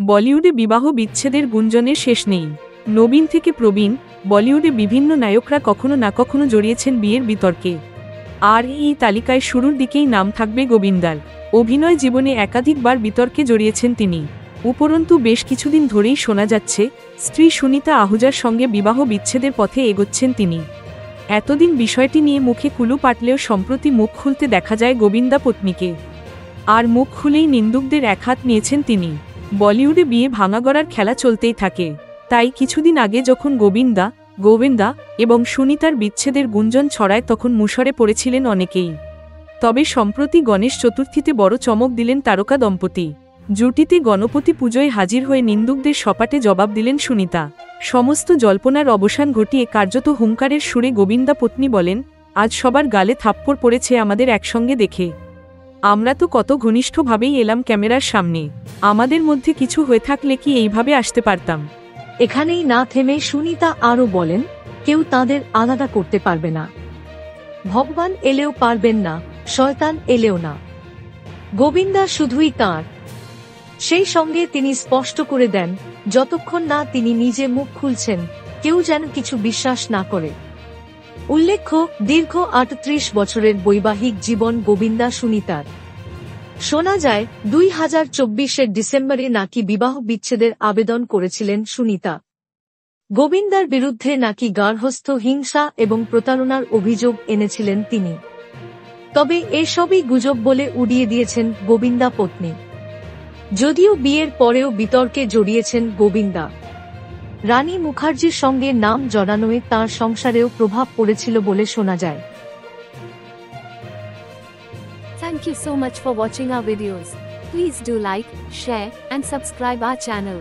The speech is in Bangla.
বলিউডে বিবাহ বিচ্ছেদের গুঞ্জনের শেষ নেই। নবীন থেকে প্রবীণ, বলিউডে বিভিন্ন নায়করা কখনো না কখনো জড়িয়েছেন বিয়ের বিতর্কে। আর এই তালিকায় শুরুর দিকেই নাম থাকবে গোবিন্দার। অভিনয় জীবনে একাধিকবার বিতর্কে জড়িয়েছেন তিনি। উপরন্তু বেশ কিছুদিন ধরেই শোনা যাচ্ছে স্ত্রী সুনিতা আহুজার সঙ্গে বিবাহ বিচ্ছেদের পথে এগোচ্ছেন তিনি। এতদিন বিষয়টি নিয়ে মুখে কুলু পাটলেও সম্প্রতি মুখ খুলতে দেখা যায় গোবিন্দা পত্নীকে। আর মুখ খুলেই নিন্দুকদের একহাত নিয়েছেন তিনি। বলিউডে বিয়ে ভাঙাগড়ার খেলা চলতেই থাকে। তাই কিছুদিন আগে যখন গোবিন্দা এবং সুনিতার বিচ্ছেদের গুঞ্জন ছড়ায় তখন মুষড়ে পড়েছিলেন অনেকেই। তবে সম্প্রতি গণেশ চতুর্থীতে বড় চমক দিলেন তারকা দম্পতি। জুটিতে গণপতি পুজোয় হাজির হয়ে নিন্দুকদের সপাটে জবাব দিলেন সুনিতা। সমস্ত জল্পনার অবসান ঘটিয়ে কার্যত হুঙ্কারের সুরে গোবিন্দা পত্নী বলেন, আজ সবার গালে থাপ্পড় পড়েছে আমাদের একসঙ্গে দেখে। আমরা তো কত ঘনিষ্ঠভাবেই এলাম ক্যামেরার সামনে। আমাদের মধ্যে কিছু হয়ে থাকলে কি এইভাবে আসতে পারতাম? এখানেই না থেমে সুনিতা আরও বলেন, কেউ তাদের আলাদা করতে পারবে না। ভগবান এলেও পারবেন না, শয়তান এলেও না। গোবিন্দা শুধুই তাঁর। সেই সঙ্গে তিনি স্পষ্ট করে দেন, যতক্ষণ না তিনি নিজে মুখ খুলছেন কেউ যেন কিছু বিশ্বাস না করে। উল্লেখ্য, দীর্ঘ ৩৮ বছরের বৈবাহিক জীবন গোবিন্দা সুনিতার। শোনা যায় ২০২৪-এর ডিসেম্বরে নাকি বিবাহ বিচ্ছেদের আবেদন করেছিলেন সুনিতা। গোবিন্দার বিরুদ্ধে নাকি গার্হস্থ্য হিংসা এবং প্রতারণার অভিযোগ এনেছিলেন তিনি। তবে এসবই গুজব বলে উড়িয়ে দিয়েছেন গোবিন্দা পত্নী। যদিও বিয়ের পরেও বিতর্কে জড়িয়েছেন গোবিন্দা। রানী মুখার্জির সঙ্গে নাম জড়ানোয় তাঁর সংসারেও প্রভাব পড়েছিল বলে শোনা যায়। Thank you so much for watching our videos. Please do like, share, and subscribe our channel.